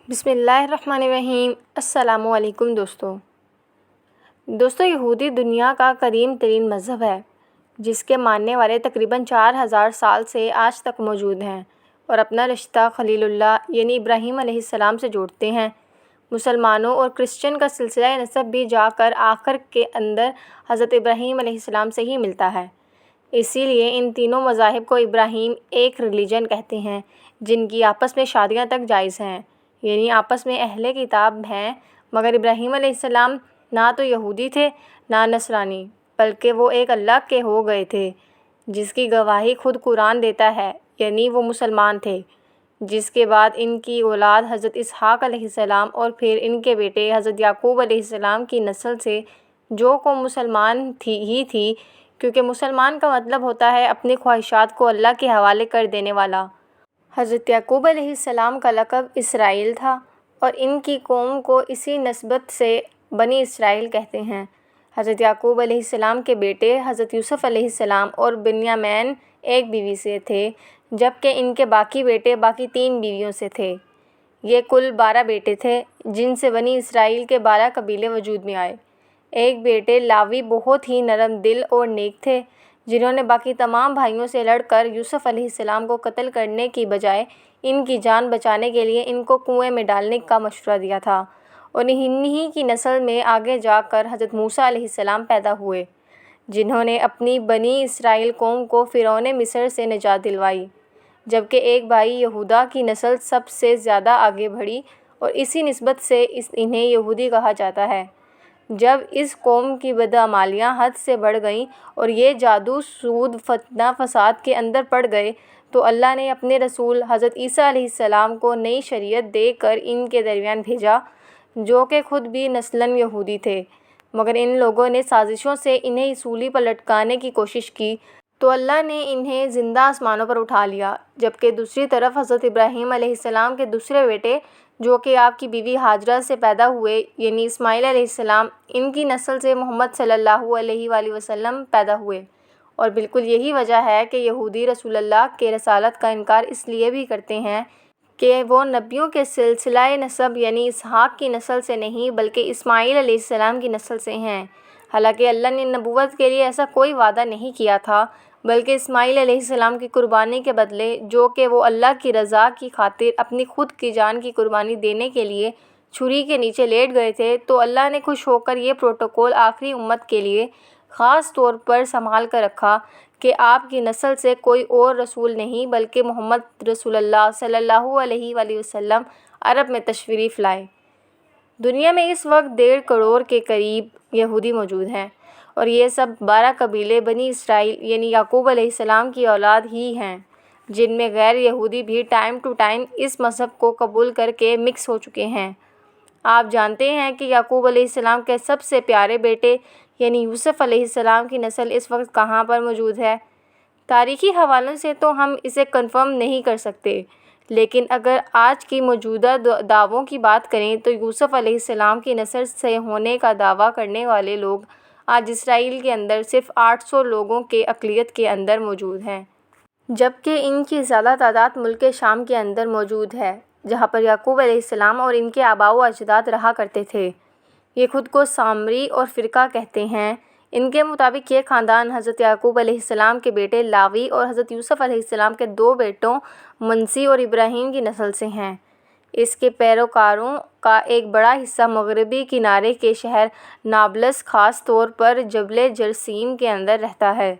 بسم اللہ الرحمن الرحیم۔ السلام علیکم دوستو، یہودی دنیا کا قدیم ترین مذہب ہے جس کے ماننے والے تقریباً 4000 سال سے آج تک موجود ہیں اور اپنا رشتہ خلیل اللہ یعنی ابراہیم علیہ السلام سے جوڑتے ہیں۔ مسلمانوں اور کرسچن کا سلسلہ نسب بھی جا کر آخر کے اندر حضرت ابراہیم علیہ السلام سے ہی ملتا ہے۔ اسی لیے ان تینوں مذاہب کو ابراہیم ایک ریلیجن کہتے ہیں جن کی آپس میں شادیاں تک جائز ہیں، یعنی آپس میں اہل کتاب ہیں، مگر ابراہیم علیہ السلام نہ تو یہودی تھے نہ نصرانی، بلکہ وہ ایک اللہ کے ہو گئے تھے، جس کی گواہی خود قرآن دیتا ہے، یعنی وہ مسلمان تھے۔ جس کے بعد ان کی اولاد حضرت اسحاق علیہ السلام اور پھر ان کے بیٹے حضرت یعقوب علیہ السلام کی نسل سے جو قوم مسلمان ہی تھی، کیونکہ مسلمان کا مطلب ہوتا ہے اپنی خواہشات کو اللہ کے حوالے کر دینے والا۔ حضرت یعقوب علیہ السلام کا لقب اسرائیل تھا اور ان کی قوم کو اسی نسبت سے بنی اسرائیل کہتے ہیں۔ حضرت یعقوب علیہ السلام کے بیٹے حضرت یوسف علیہ السلام اور بنیامین ایک بیوی سے تھے، جبکہ ان کے باقی بیٹے باقی 3 بیویوں سے تھے۔ یہ کل 12 بیٹے تھے جن سے بنی اسرائیل کے 12 قبیلے وجود میں آئے۔ ایک بیٹے لاوی بہت ہی نرم دل اور نیک تھے، جنہوں نے باقی تمام بھائیوں سے لڑ کر یوسف علیہ السلام کو قتل کرنے کی بجائے ان کی جان بچانے کے لیے ان کو کنویں میں ڈالنے کا مشورہ دیا تھا، اور انہی کی نسل میں آگے جا کر حضرت موسیٰ علیہ السلام پیدا ہوئے، جنہوں نے اپنی بنی اسرائیل قوم کو فرعون مصر سے نجات دلوائی، جبکہ ایک بھائی یہودا کی نسل سب سے زیادہ آگے بڑھی اور اسی نسبت سے انہیں یہودی کہا جاتا ہے۔ جب اس قوم کی بدعمالیاں حد سے بڑھ گئیں اور یہ جادو، سود، فتنہ فساد کے اندر پڑ گئے تو اللہ نے اپنے رسول حضرت عیسیٰ علیہ السلام کو نئی شریعت دے کر ان کے درمیان بھیجا، جو کہ خود بھی نسلاً یہودی تھے، مگر ان لوگوں نے سازشوں سے انہیں سولی پر لٹکانے کی کوشش کی تو اللہ نے انہیں زندہ آسمانوں پر اٹھا لیا، جبکہ دوسری طرف حضرت ابراہیم علیہ السلام کے دوسرے بیٹے جو کہ آپ کی بیوی ہاجرہ سے پیدا ہوئے، یعنی اسماعیل علیہ السلام، ان کی نسل سے محمد صلی اللہ علیہ وآلہ وسلم پیدا ہوئے۔ اور بالکل یہی وجہ ہے کہ یہودی رسول اللہ کے رسالت کا انکار اس لیے بھی کرتے ہیں کہ وہ نبیوں کے سلسلہ نسب یعنی اسحاق کی نسل سے نہیں بلکہ اسماعیل علیہ السلام کی نسل سے ہیں، حالانکہ اللہ نے نبوت کے لیے ایسا کوئی وعدہ نہیں کیا تھا، بلکہ اسماعیل علیہ السلام کی قربانی کے بدلے، جو کہ وہ اللہ کی رضا کی خاطر اپنی خود کی جان کی قربانی دینے کے لیے چھری کے نیچے لیٹ گئے تھے، تو اللہ نے خوش ہو کر یہ پروٹوکول آخری امت کے لیے خاص طور پر سنبھال کر رکھا کہ آپ کی نسل سے کوئی اور رسول نہیں بلکہ محمد رسول اللہ صلی اللہ علیہ وآلہ وسلم عرب میں تشریف لائے۔ دنیا میں اس وقت 1.5 کروڑ کے قریب یہودی موجود ہیں، اور یہ سب 12 قبیلے بنی اسرائیل یعنی یعقوب علیہ السلام کی اولاد ہی ہیں، جن میں غیر یہودی بھی ٹائم ٹو ٹائم اس مذہب کو قبول کر کے مکس ہو چکے ہیں۔ آپ جانتے ہیں کہ یعقوب علیہ السلام کے سب سے پیارے بیٹے یعنی یوسف علیہ السلام کی نسل اس وقت کہاں پر موجود ہے؟ تاریخی حوالوں سے تو ہم اسے کنفرم نہیں کر سکتے، لیکن اگر آج کی موجودہ دعووں کی بات کریں تو یوسف علیہ السلام کی نسل سے ہونے کا دعویٰ کرنے والے لوگ آج اسرائیل کے اندر صرف 800 لوگوں کے اقلیت کے اندر موجود ہیں، جبکہ ان کی زیادہ تعداد ملک شام کے اندر موجود ہے، جہاں پر یعقوب علیہ السلام اور ان کے آباء و اجداد رہا کرتے تھے۔ یہ خود کو سامری اور فرقہ کہتے ہیں۔ ان کے مطابق یہ خاندان حضرت یعقوب علیہ السلام کے بیٹے لاوی اور حضرت یوسف علیہ السلام کے 2 بیٹوں منسی اور ابراہیم کی نسل سے ہیں۔ اس کے پیروکاروں کا ایک بڑا حصہ مغربی کنارے کے شہر نابلس، خاص طور پر جبل جرسیم کے اندر رہتا ہے۔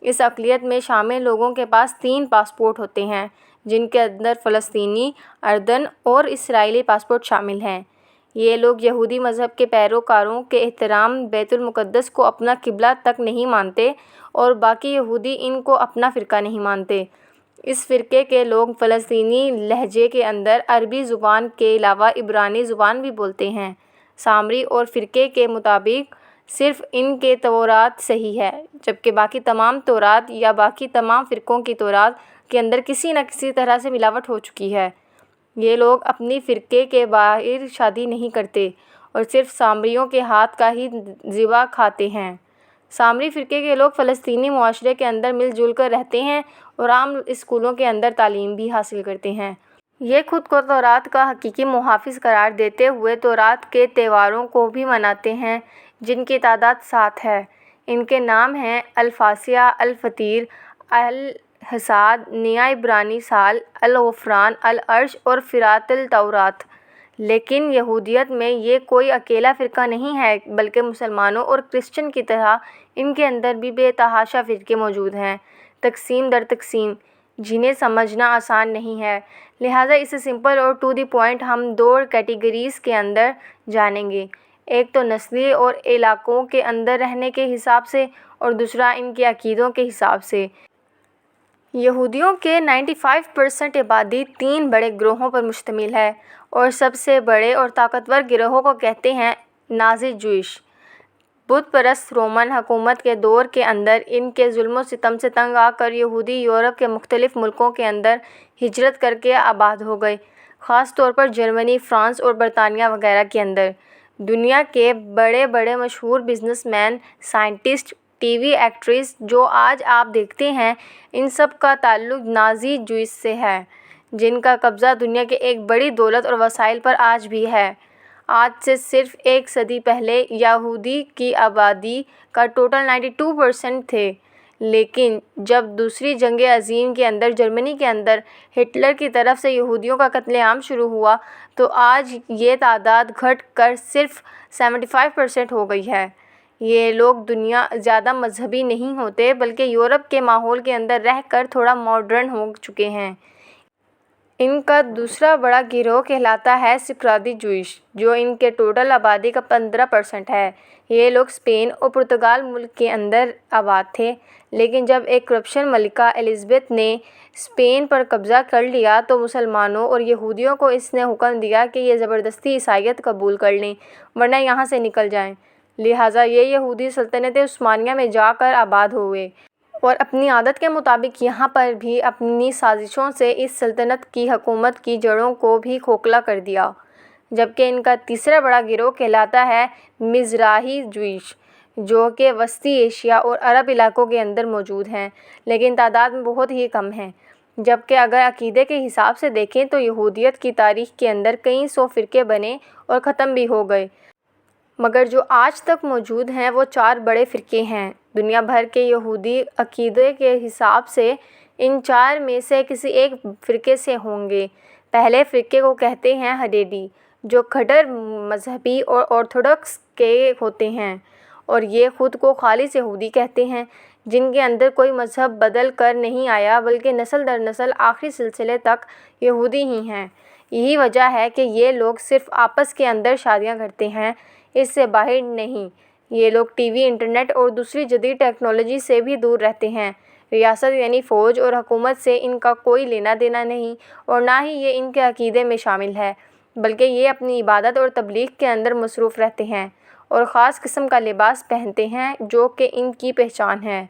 اس اقلیت میں شامل لوگوں کے پاس 3 پاسپورٹ ہوتے ہیں، جن کے اندر فلسطینی، اردن اور اسرائیلی پاسپورٹ شامل ہیں۔ یہ لوگ یہودی مذہب کے پیروکاروں کے احترام بیت المقدس کو اپنا قبلہ تک نہیں مانتے، اور باقی یہودی ان کو اپنا فرقہ نہیں مانتے۔ اس فرقے کے لوگ فلسطینی لہجے کے اندر عربی زبان کے علاوہ عبرانی زبان بھی بولتے ہیں۔ سامری اور فرقے کے مطابق صرف ان کے تورات صحیح ہے، جبکہ باقی تمام تورات یا باقی تمام فرقوں کی تورات کے اندر کسی نہ کسی طرح سے ملاوٹ ہو چکی ہے۔ یہ لوگ اپنی فرقے کے باہر شادی نہیں کرتے اور صرف سامریوں کے ہاتھ کا ہی ذبح کھاتے ہیں۔ سامری فرقے کے لوگ فلسطینی معاشرے کے اندر مل جل کر رہتے ہیں اور عام اسکولوں کے اندر تعلیم بھی حاصل کرتے ہیں۔ یہ خود کو تورات کا حقیقی محافظ قرار دیتے ہوئے تورات کے تہواروں کو بھی مناتے ہیں، جن کی تعداد 7 ہے۔ ان کے نام ہیں الفصح، الفطیر، الحصاد، نیا عبرانی سال، الغفران، العرش اور فرات التورات۔ لیکن یہودیت میں یہ کوئی اکیلا فرقہ نہیں ہے، بلکہ مسلمانوں اور کرسچن کی طرح ان کے اندر بھی بے تحاشا فرقے موجود ہیں، تقسیم در تقسیم، جنہیں سمجھنا آسان نہیں ہے۔ لہٰذا اسے سمپل اور ٹو دی پوائنٹ ہم 2 کیٹیگریز کے اندر جانیں گے، ایک تو نسلی اور علاقوں کے اندر رہنے کے حساب سے، اور دوسرا ان کے عقیدوں کے حساب سے۔ یہودیوں کے 95% آبادی 3 بڑے گروہوں پر مشتمل ہے، اور سب سے بڑے اور طاقتور گروہ کو کہتے ہیں نازی جوئش۔ بت پرست رومن حکومت کے دور کے اندر ان کے ظلم و ستم سے تنگ آ کر یہودی یورپ کے مختلف ملکوں کے اندر ہجرت کر کے آباد ہو گئے، خاص طور پر جرمنی، فرانس اور برطانیہ وغیرہ کے اندر۔ دنیا کے بڑے بڑے مشہور business man, scientist, T V actress جو آج آپ دیکھتے ہیں، ان سب کا تعلق نازی جوئس سے ہے، جن کا قبضہ دنیا کے ایک بڑی دولت اور وسائل پر آج بھی ہے۔ آج سے صرف 1 صدی پہلے یہودی کی آبادی کا ٹوٹل 92% تھے، لیکن جب دوسری جنگ عظیم کے اندر جرمنی کے اندر ہٹلر کی طرف سے یہودیوں کا قتل عام شروع ہوا تو آج یہ تعداد گھٹ کر صرف 75% ہو گئی ہے۔ یہ لوگ دنیا زیادہ مذہبی نہیں ہوتے، بلکہ یورپ کے ماحول کے اندر رہ کر تھوڑا ماڈرن ہو چکے ہیں۔ ان کا دوسرا بڑا گروہ کہلاتا ہے سفردی جوئش، جو ان کے ٹوٹل آبادی کا 15% ہے۔ یہ لوگ اسپین اور پرتگال ملک کے اندر آباد تھے، لیکن جب ایک کرپشن ملکہ الزبتھ نے اسپین پر قبضہ کر لیا تو مسلمانوں اور یہودیوں کو اس نے حکم دیا کہ یہ زبردستی عیسائیت قبول کر لیں ورنہ یہاں سے نکل جائیں۔ لہٰذا یہ یہودی سلطنت عثمانیہ میں جا کر آباد ہوئے، اور اپنی عادت کے مطابق یہاں پر بھی اپنی سازشوں سے اس سلطنت کی حکومت کی جڑوں کو بھی کھوکھلا کر دیا۔ جبکہ ان کا تیسرا بڑا گروہ کہلاتا ہے مزراہی جوئش، جو کہ وسطی ایشیا اور عرب علاقوں کے اندر موجود ہیں، لیکن تعداد میں بہت ہی کم ہیں۔ جبکہ اگر عقیدے کے حساب سے دیکھیں تو یہودیت کی تاریخ کے اندر کئی 100 فرقے بنے اور ختم بھی ہو گئے، مگر جو آج تک موجود ہیں وہ 4 بڑے فرقے ہیں۔ دنیا بھر کے یہودی عقیدے کے حساب سے ان 4 میں سے کسی ایک فرقے سے ہوں گے۔ پہلے فرقے کو کہتے ہیں حدیدی، جو کٹر مذہبی اور آرتھوڈکس کے ہوتے ہیں، اور یہ خود کو خالص یہودی کہتے ہیں، جن کے اندر کوئی مذہب بدل کر نہیں آیا بلکہ نسل در نسل آخری سلسلے تک یہودی ہی ہیں۔ یہی وجہ ہے کہ یہ لوگ صرف آپس کے اندر شادیاں کرتے ہیں، اس سے باہر نہیں۔ یہ لوگ ٹی وی، انٹرنیٹ اور دوسری جدید ٹیکنالوجی سے بھی دور رہتے ہیں۔ ریاست یعنی فوج اور حکومت سے ان کا کوئی لینا دینا نہیں، اور نہ ہی یہ ان کے عقیدے میں شامل ہے، بلکہ یہ اپنی عبادت اور تبلیغ کے اندر مصروف رہتے ہیں، اور خاص قسم کا لباس پہنتے ہیں جو کہ ان کی پہچان ہے۔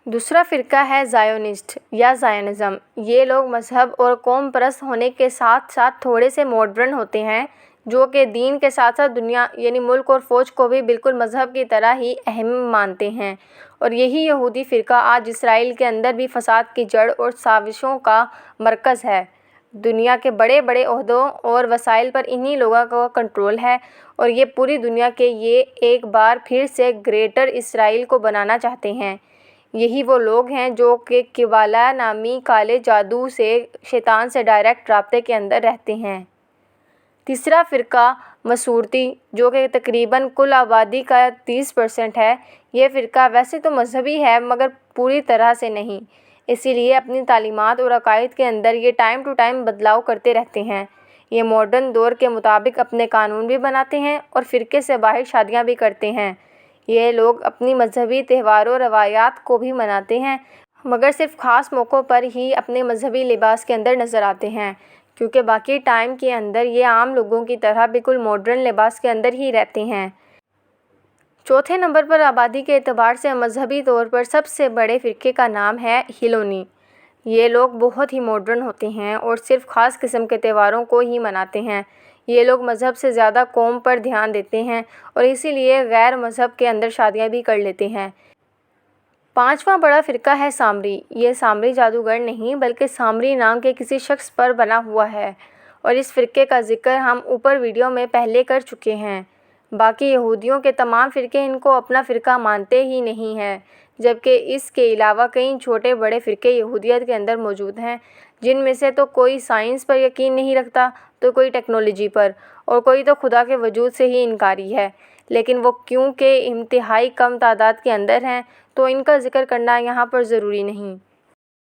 دوسرا فرقہ ہے زائونسٹ یا زائنزم۔ یہ لوگ مذہب اور قوم پرست ہونے کے ساتھ ساتھ تھوڑے سے ماڈرن ہوتے ہیں، جو کہ دین کے ساتھ ساتھ دنیا یعنی ملک اور فوج کو بھی بالکل مذہب کی طرح ہی اہم مانتے ہیں، اور یہی یہودی فرقہ آج اسرائیل کے اندر بھی فساد کی جڑ اور سازشوں کا مرکز ہے۔ دنیا کے بڑے بڑے عہدوں اور وسائل پر انہی لوگوں کا کنٹرول ہے، اور یہ پوری دنیا کے یہ ایک بار پھر سے گریٹر اسرائیل کو بنانا چاہتے ہیں۔ یہی وہ لوگ ہیں جو کہ قبالہ نامی کالے جادو سے شیطان سے ڈائریکٹ رابطے کے اندر رہتے ہیں۔ تیسرا فرقہ مسورتی، جو کہ تقریباً کل آبادی کا 30% ہے۔ یہ فرقہ ویسے تو مذہبی ہے مگر پوری طرح سے نہیں، اسی لیے اپنی تعلیمات اور عقائد کے اندر یہ ٹائم ٹو ٹائم بدلاؤ کرتے رہتے ہیں۔ یہ ماڈرن دور کے مطابق اپنے قانون بھی بناتے ہیں اور فرقے سے باہر شادیاں بھی کرتے ہیں۔ یہ لوگ اپنی مذہبی تہواروں و روایات کو بھی مناتے ہیں، مگر صرف خاص موقعوں پر ہی اپنے مذہبی لباس کے اندر نظر آتے ہیں، کیونکہ باقی ٹائم کے اندر یہ عام لوگوں کی طرح بالکل ماڈرن لباس کے اندر ہی رہتے ہیں۔ چوتھے نمبر پر آبادی کے اعتبار سے مذہبی طور پر سب سے بڑے فرقے کا نام ہے ہیلونی۔ یہ لوگ بہت ہی ماڈرن ہوتے ہیں اور صرف خاص قسم کے تہواروں کو ہی مناتے ہیں۔ یہ لوگ مذہب سے زیادہ قوم پر دھیان دیتے ہیں اور اسی لیے غیر مذہب کے اندر شادیاں بھی کر لیتے ہیں۔ 5واں بڑا فرقہ ہے سامری۔ یہ سامری جادوگر نہیں بلکہ سامری نام کے کسی شخص پر بنا ہوا ہے، اور اس فرقے کا ذکر ہم اوپر ویڈیو میں پہلے کر چکے ہیں۔ باقی یہودیوں کے تمام فرقے ان کو اپنا فرقہ مانتے ہی نہیں ہیں، جبکہ اس کے علاوہ کئی چھوٹے بڑے فرقے یہودیت کے اندر موجود ہیں، جن میں سے تو کوئی سائنس پر یقین نہیں رکھتا، تو کوئی ٹیکنالوجی پر، اور کوئی تو خدا کے وجود سے ہی انکاری ہے۔ لیکن وہ کیونکہ انتہائی کم تعداد کے اندر ہیں تو ان کا ذکر کرنا یہاں پر ضروری نہیں۔